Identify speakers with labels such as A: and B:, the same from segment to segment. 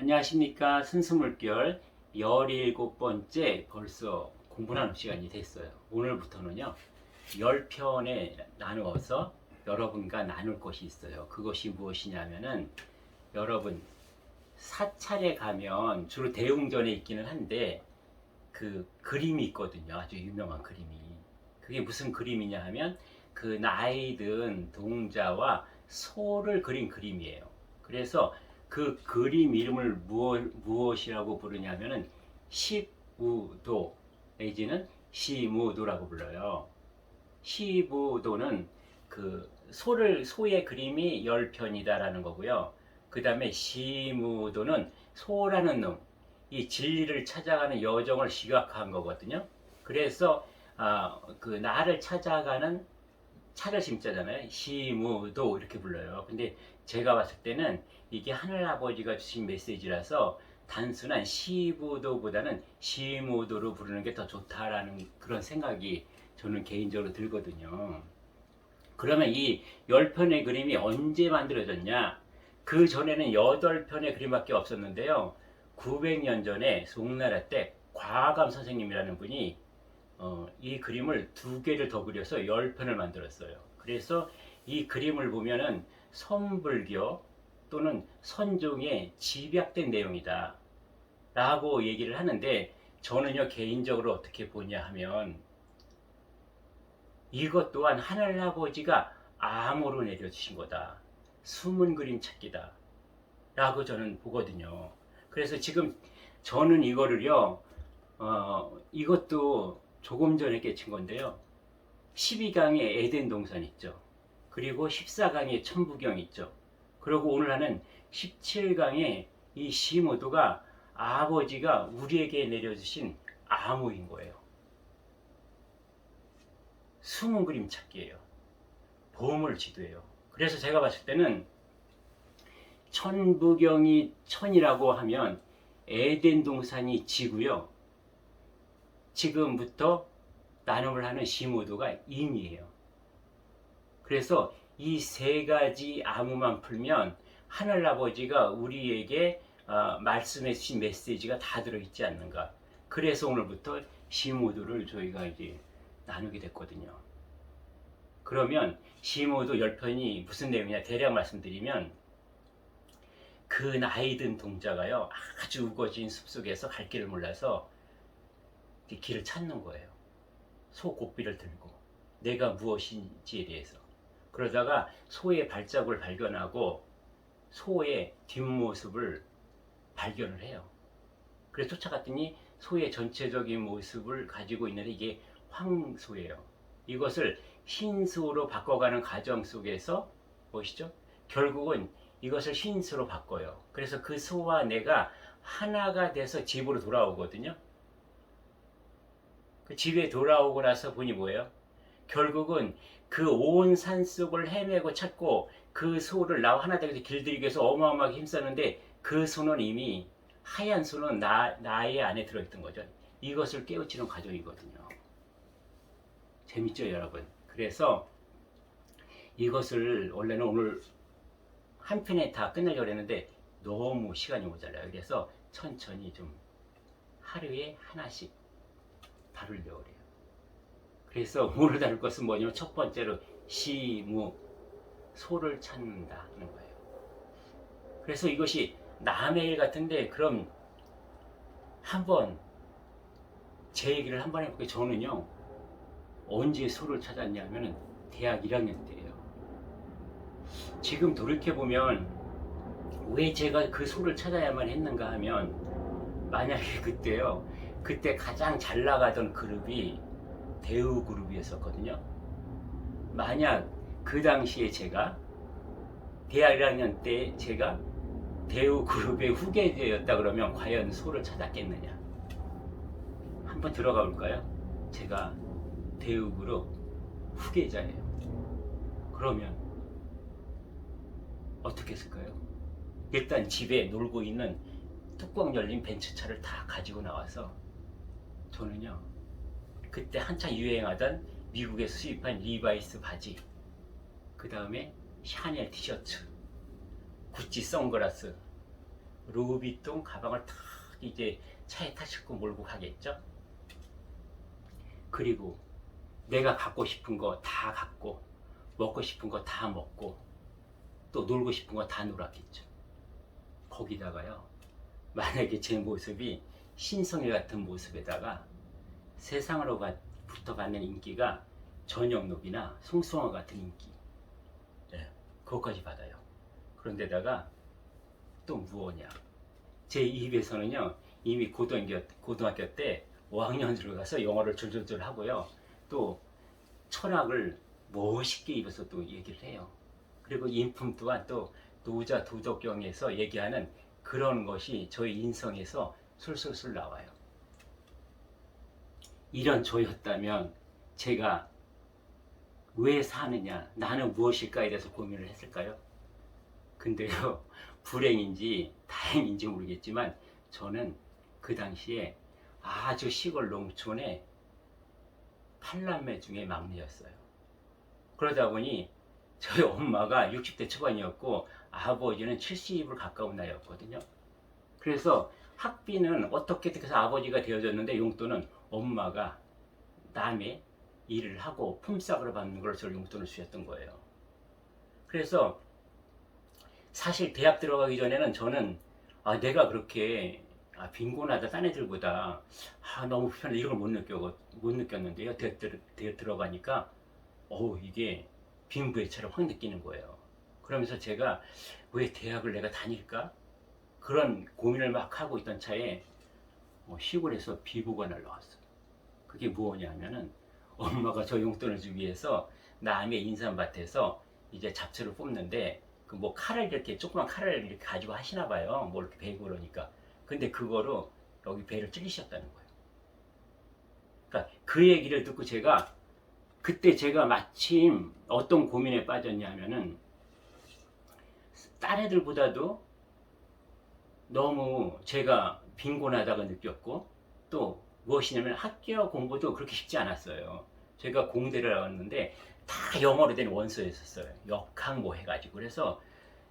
A: 안녕하십니까. 순수물결 17번째 벌써 공부하는 시간이 됐어요. 오늘부터는요 10편에 나누어서 여러분과 나눌 것이 있어요. 그것이 무엇이냐면은 여러분 사찰에 가면 주로 대웅전에 있기는 한데 그 그림이 있거든요. 아주 유명한 그림이. 그게 무슨 그림이냐 하면 그 나이 든 동자와 소를 그린 그림이에요. 그래서 그 그림 이름을 무엇이라고 부르냐면은 십우도 내지는 시무도라고 불러요. 시부도는 그 소의 그림이 10편이다라는 거고요. 그 다음에 시무도는 소라는 놈, 이 진리를 찾아가는 여정을 시각화한 거거든요. 그래서 그 나를 찾아가는 차를 심자잖아요. 시무도 이렇게 불러요. 근데 제가 봤을 때는 이게 하늘아버지가 주신 메시지라서 단순한 시부도보다는 시무도로 부르는 게 더 좋다라는 그런 생각이 저는 개인적으로 들거든요. 그러면 이 10편의 그림이 언제 만들어졌냐? 그 전에는 8편의 그림밖에 없었는데요. 900년 전에 송나라 때 과감 선생님이라는 분이 이 그림을 2개를 더 그려서 10편을 만들었어요. 그래서 이 그림을 보면은 선불교 또는 선종의 집약된 내용이다 라고 얘기를 하는데, 저는요 개인적으로 어떻게 보냐 하면 이것 또한 하늘아버지가 암호로 내려주신 거다, 숨은 그림 찾기다 라고 저는 보거든요. 그래서 지금 저는 이거를요 이것도 조금 전에 깨친 건데요. 12강에 에덴 동산 있죠. 그리고 14강에 천부경 있죠. 그리고 오늘 하는 17강에 이 시모도가 아버지가 우리에게 내려주신 암호인 거예요. 숨은 그림 찾기예요. 보물지도예요. 그래서 제가 봤을 때는 천부경이 천이라고 하면 에덴 동산이 지고요. 지금부터 나눔을 하는 시모도가 인이에요. 그래서 이 세 가지 암호만 풀면 하늘아버지가 우리에게 말씀해 주신 메시지가 다 들어있지 않는가. 그래서 오늘부터 시모도를 저희가 이제 나누게 됐거든요. 그러면 시모도 10편이 무슨 내용이냐 대략 말씀드리면, 그 나이 든 동자가요 아주 우거진 숲속에서 갈 길을 몰라서 길을 찾는 거예요. 소고삐를 들고 내가 무엇인지에 대해서. 그러다가 소의 발자국을 발견하고 소의 뒷모습을 발견을 해요. 그래서 쫓아갔더니 소의 전체적인 모습을 가지고 있는데 이게 황소예요. 이것을 흰소로 바꿔가는 과정 속에서 보시죠, 결국은 이것을 흰소로 바꿔요. 그래서 그 소와 내가 하나가 돼서 집으로 돌아오거든요. 그 집에 돌아오고 나서 보니 뭐예요? 결국은 그 온 산속을 헤매고 찾고 그 소를 나와 하나 되게 길들이기 위해서 어마어마하게 힘썼는데, 그 소는 이미 하얀 소는 나의 안에 들어있던 거죠. 이것을 깨우치는 과정이거든요. 재밌죠 여러분? 그래서 이것을 원래는 오늘 한 편에 다 끝내려고 했는데 너무 시간이 모자라요. 그래서 천천히 좀 하루에 하나씩 다루려고 그래요. 그래서 오늘 다룰 것은 뭐냐면, 첫 번째로 시무, 소를 찾는다는 거예요. 그래서 이것이 남의 일 같은데, 그럼 한번 제 얘기를 한번 해볼게요. 저는요 언제 소를 찾았냐면은 대학 1학년 때예요. 지금 돌이켜보면 왜 제가 그 소를 찾아야만 했는가 하면, 만약에 그때 가장 잘 나가던 그룹이 대우 그룹이었었거든요. 만약 그 당시에 제가 대학 1학년 때 제가 대우 그룹의 후계자였다 그러면 과연 소를 찾았겠느냐. 한번 들어가 볼까요? 제가 대우 그룹 후계자예요. 그러면 어떻게 했을까요? 일단 집에 놀고 있는 뚜껑 열린 벤츠차를 다 가지고 나와서, 저는요 그때 한창 유행하던 미국에서 수입한 리바이스 바지, 그 다음에 샤넬 티셔츠, 구찌 선글라스, 루비통 가방을 탁 이제 차에 타 싣고 몰고 가겠죠. 그리고 내가 갖고 싶은 거 다 갖고 먹고 싶은 거 다 먹고 또 놀고 싶은 거 다 놀았겠죠. 거기다가요, 만약에 제 모습이 신성일 같은 모습에다가 세상으로부터 받는 인기가 전영록이나 송승헌 같은 인기, 그것까지 받아요. 그런데다가 또 무엇냐, 제 입에서는요 이미 고등학교 때 5학년으로 가서 영어를 줄줄줄 하고요, 또 철학을 멋있게 입어서 또 얘기를 해요. 그리고 인품 또한 또 노자 도덕경에서 얘기하는 그런 것이 저희 인성에서 술술술 나와요. 이런 저였다면 제가 왜 사느냐, 나는 무엇일까에 대해서 고민을 했을까요? 근데요, 불행인지 다행인지 모르겠지만 저는 그 당시에 아주 시골 농촌의 8남매 중에 막내였어요. 그러다 보니 저희 엄마가 60대 초반이었고 아버지는 70을 가까운 나이였거든요. 그래서 학비는 어떻게든 해서 아버지가 되어줬는데 용돈은 엄마가 남의 일을 하고 품삯으로 받는 걸 저를 용돈을 주셨던 거예요. 그래서 사실 대학 들어가기 전에는 저는 내가 그렇게 빈곤하다 딴 애들보다 너무 편해 이런 걸 못 느꼈는데요. 대학 들어가니까 이게 빈부애처럼 확 느끼는 거예요. 그러면서 제가 왜 대학을 내가 다닐까? 그런 고민을 막 하고 있던 차에 시골에서 비보가 날라왔어요. 그게 뭐냐면은 엄마가 저 용돈을 주기 위해서 남의 인삼밭에서 이제 잡초를 뽑는데 그 뭐 칼을 이렇게 조그만 칼을 이렇게 가지고 하시나 봐요. 뭐 이렇게 베고 그러니까. 근데 그거로 여기 배를 찔리셨다는 거예요. 그러니까 그 얘기를 듣고 그때 제가 마침 어떤 고민에 빠졌냐면은 딴 애들보다도 너무 제가 빈곤하다고 느꼈고, 또 무엇이냐면 학교 공부도 그렇게 쉽지 않았어요. 제가 공대를 나왔는데 다 영어로 된 원서였었어요. 역학 뭐 해가지고. 그래서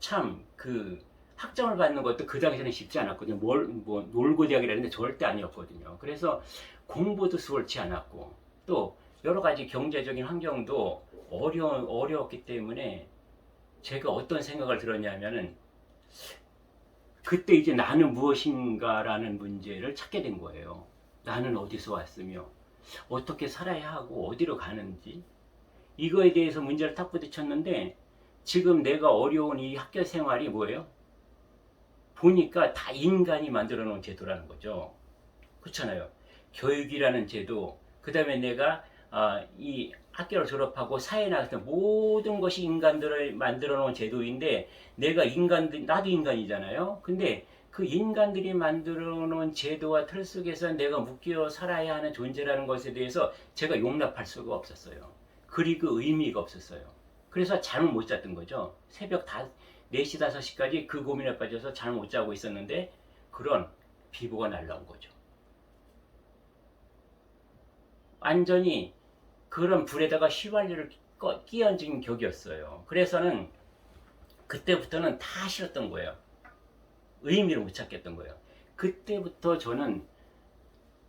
A: 참 그 학점을 받는 것도 그 당시에는 쉽지 않았거든요. 뭐 놀고 대학이라는데 절대 아니었거든요. 그래서 공부도 수월치 않았고, 또 여러 가지 경제적인 환경도 어려웠기 때문에 제가 어떤 생각을 들었냐면은 그때 이제 나는 무엇인가라는 문제를 찾게 된 거예요. 나는 어디서 왔으며 어떻게 살아야 하고 어디로 가는지, 이거에 대해서 문제를 탁 부딪혔는데 지금 내가 어려운 이 학교 생활이 뭐예요? 보니까 다 인간이 만들어 놓은 제도라는 거죠. 그렇잖아요. 교육이라는 제도, 그 다음에 내가 이 학교를 졸업하고 사회에 나갈 때 모든 것이 인간들을 만들어 놓은 제도인데, 나도 인간이잖아요. 근데 그 인간들이 만들어 놓은 제도와 틀 속에서 내가 묶여 살아야 하는 존재라는 것에 대해서 제가 용납할 수가 없었어요. 그리고 의미가 없었어요. 그래서 잠을 못 잤던 거죠. 새벽 4시, 5시까지 그 고민에 빠져서 잠을 못 자고 있었는데 그런 비보가 날라온 거죠. 완전히 그런 불에다가 휘발유를 끼얹은 격이었어요. 그래서는 그때부터는 다 싫었던 거예요. 의미를 못 찾겠던 거예요. 그때부터 저는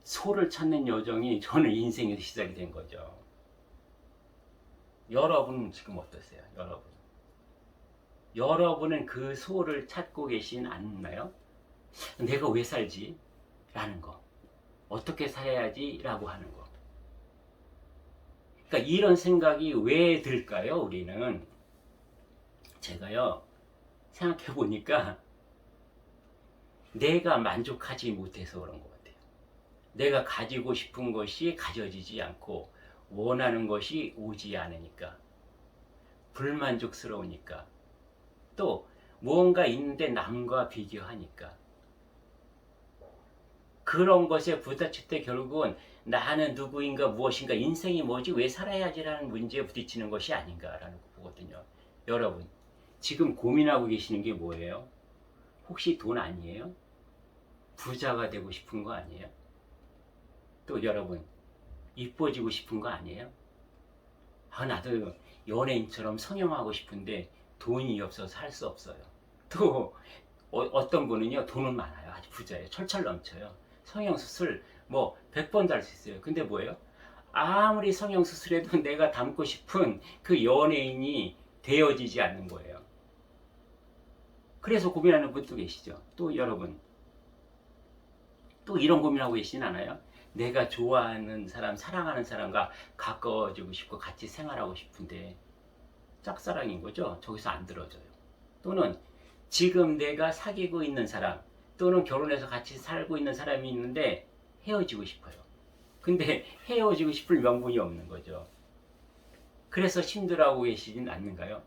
A: 소를 찾는 여정이 저는 인생에서 시작이 된 거죠. 여러분은 지금 어떠세요? 여러분은 그 소를 찾고 계신 않나요? 내가 왜 살지? 라는 거. 어떻게 살아야지? 라고 하는 거. 그러니까 이런 생각이 왜 들까요? 우리는. 제가요, 생각해 보니까 내가 만족하지 못해서 그런 것 같아요. 내가 가지고 싶은 것이 가져지지 않고 원하는 것이 오지 않으니까, 불만족스러우니까, 또 무언가 있는데 남과 비교하니까, 그런 것에 부딪힐 때 결국은 나는 누구인가 무엇인가 인생이 뭐지 왜 살아야지라는 문제에 부딪히는 것이 아닌가라는 거 보거든요. 여러분 지금 고민하고 계시는 게 뭐예요? 혹시 돈 아니에요? 부자가 되고 싶은 거 아니에요? 또 여러분 이뻐지고 싶은 거 아니에요? 나도 연예인처럼 성형하고 싶은데 돈이 없어서 할 수 없어요. 또 어떤 분은요 돈은 많아요. 아주 부자예요. 철철 넘쳐요. 성형수술 뭐 100번도 할 수 있어요. 근데 뭐예요? 아무리 성형수술해도 내가 닮고 싶은 그 연예인이 되어지지 않는 거예요. 그래서 고민하는 분도 계시죠. 또 여러분 또 이런 고민하고 계시진 않아요? 내가 좋아하는 사람, 사랑하는 사람과 가까워지고 싶고 같이 생활하고 싶은데 짝사랑인 거죠. 저기서 안 들어줘요. 또는 지금 내가 사귀고 있는 사람 또는 결혼해서 같이 살고 있는 사람이 있는데 헤어지고 싶어요. 근데 헤어지고 싶을 명분이 없는 거죠. 그래서 힘들어하고 계시진 않는가요?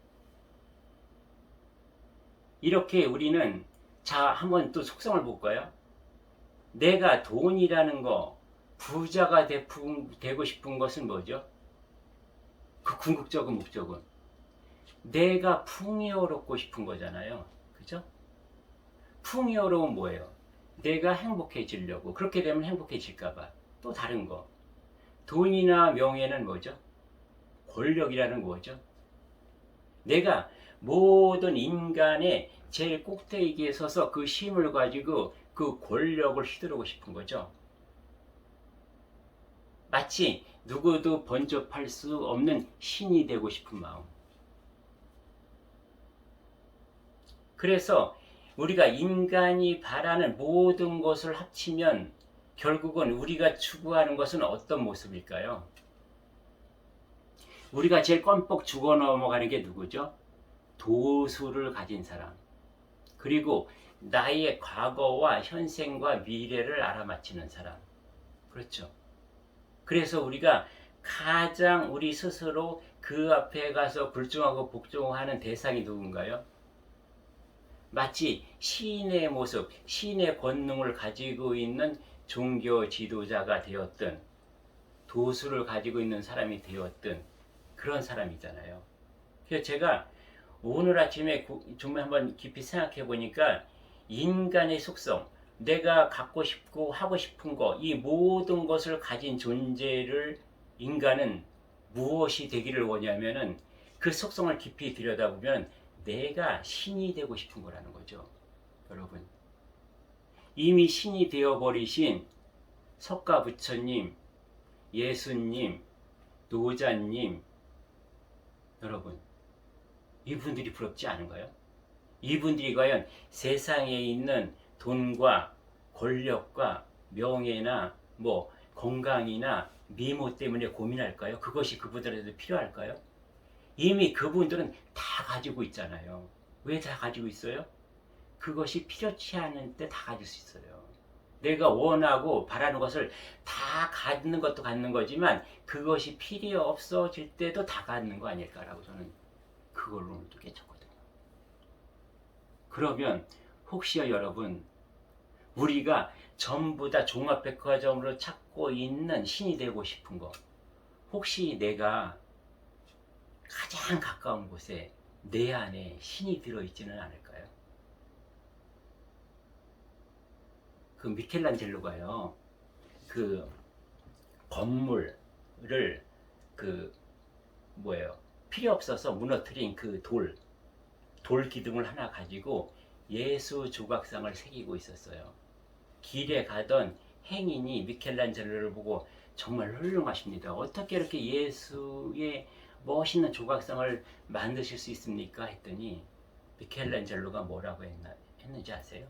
A: 이렇게 우리는 자 한번 또 속성을 볼까요? 내가 돈이라는 거 부자가 되고 싶은 것은 뭐죠? 그 궁극적인 목적은 내가 풍요롭고 싶은 거잖아요. 그죠? 풍요로운 뭐예요? 내가 행복해지려고. 그렇게 되면 행복해질까봐. 또 다른 거. 돈이나 명예는 뭐죠? 권력이라는 거죠. 내가 모든 인간의 제일 꼭대기에 서서 그 힘을 가지고 그 권력을 휘두르고 싶은 거죠. 마치 누구도 번접할 수 없는 신이 되고 싶은 마음. 그래서 우리가 인간이 바라는 모든 것을 합치면 결국은 우리가 추구하는 것은 어떤 모습일까요? 우리가 제일 껌뻑 죽어 넘어가는 게 누구죠? 도수를 가진 사람. 그리고 나의 과거와 현생과 미래를 알아맞히는 사람. 그렇죠. 그래서 우리가 가장 우리 스스로 그 앞에 가서 굴종하고 복종하는 대상이 누군가요? 마치 시인의 모습, 시인의 권능을 가지고 있는 종교 지도자가 되었든 도수를 가지고 있는 사람이 되었든 그런 사람이잖아요. 그래서 제가 오늘 아침에 정말 한번 깊이 생각해 보니까 인간의 속성, 내가 갖고 싶고 하고 싶은 거, 이 모든 것을 가진 존재를 인간은 무엇이 되기를 원하면은 그 속성을 깊이 들여다보면 내가 신이 되고 싶은 거라는 거죠. 여러분. 이미 신이 되어버리신 석가부처님, 예수님, 노자님, 여러분. 이분들이 부럽지 않은가요? 이분들이 과연 세상에 있는 돈과 권력과 명예나 뭐 건강이나 미모 때문에 고민할까요? 그것이 그분들에게 필요할까요? 이미 그분들은 다 가지고 있잖아요. 왜 다 가지고 있어요? 그것이 필요치 않은 때 다 가질 수 있어요. 내가 원하고 바라는 것을 다 갖는 것도 갖는 거지만 그것이 필요 없어질 때도 다 갖는 거 아닐까라고 저는 그걸로 오늘도 깨쳤거든요. 그러면 혹시요 여러분 우리가 전부 다 종합백화점으로 찾고 있는 신이 되고 싶은 거 혹시 내가 가장 가까운 곳에 내 안에 신이 들어있지는 않을까요? 그 미켈란젤로가요 그 건물을 그 뭐예요 필요 없어서 무너뜨린 그 돌 기둥을 하나 가지고 예수 조각상을 새기고 있었어요. 길에 가던 행인이 미켈란젤로를 보고 정말 훌륭하십니다. 어떻게 이렇게 예수의 멋있는 조각상을 만드실 수 있습니까? 했더니 미켈란젤로가 뭐라고 했는지 아세요?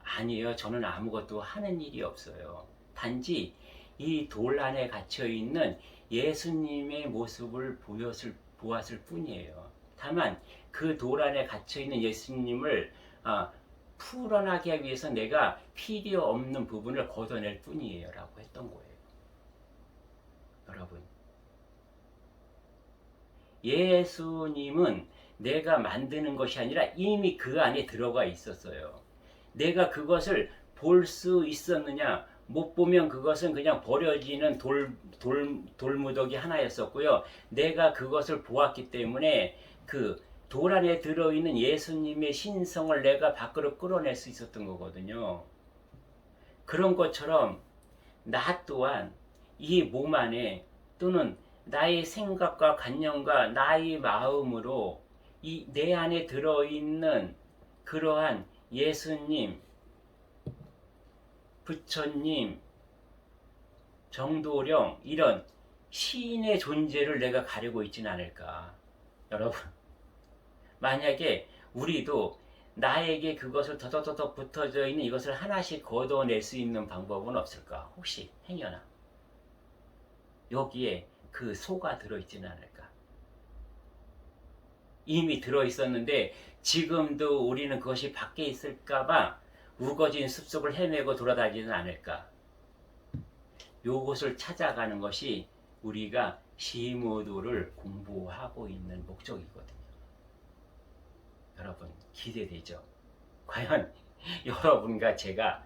A: 아니에요. 저는 아무것도 하는 일이 없어요. 단지 이 돌 안에 갇혀 있는 예수님의 모습을 보았을 뿐이에요. 다만 그 돌 안에 갇혀 있는 예수님을 풀어나게 하기 위해서 내가 필요 없는 부분을 걷어낼 뿐이에요. 라고 했던 거예요. 여러분. 예수님은 내가 만드는 것이 아니라 이미 그 안에 들어가 있었어요. 내가 그것을 볼 수 있었느냐? 못 보면 그것은 그냥 버려지는 돌무더기 하나였었고요. 내가 그것을 보았기 때문에 그 돌 안에 들어있는 예수님의 신성을 내가 밖으로 끌어낼 수 있었던 거거든요. 그런 것처럼 나 또한 이 몸 안에 또는 나의 생각과 관념과 나의 마음으로 이 내 안에 들어있는 그러한 예수님, 부처님, 정도령 이런 시인의 존재를 내가 가리고 있지는 않을까. 여러분, 만약에 우리도 나에게 그것을 더더더더 붙어져 있는 이것을 하나씩 걷어낼 수 있는 방법은 없을까? 혹시 행여나 여기에 그 소가 들어있지는 않을까? 이미 들어있었는데 지금도 우리는 그것이 밖에 있을까봐 우거진 숲속을 헤매고 돌아다니지는 않을까? 요것을 찾아가는 것이 우리가 시무도를 공부하고 있는 목적이거든요. 여러분 기대되죠? 과연 여러분과 제가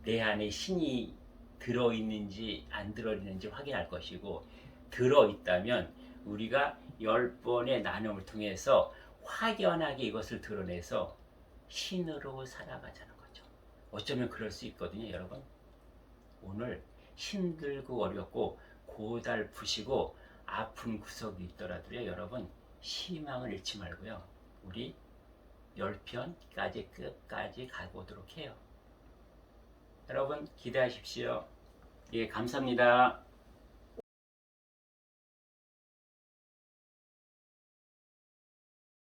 A: 내 안에 신이 들어있는지 안 들어있는지 확인할 것이고, 들어있다면 우리가 10번의 나눔을 통해서 확연하게 이것을 드러내서 신으로 살아가자는 거죠. 어쩌면 그럴 수 있거든요. 여러분, 오늘 힘들고 어렵고 고달프시고 아픈 구석이 있더라도요, 여러분 희망을 잃지 말고요, 우리 10편까지 끝까지 가보도록 해요. 여러분 기대하십시오. 예, 감사합니다.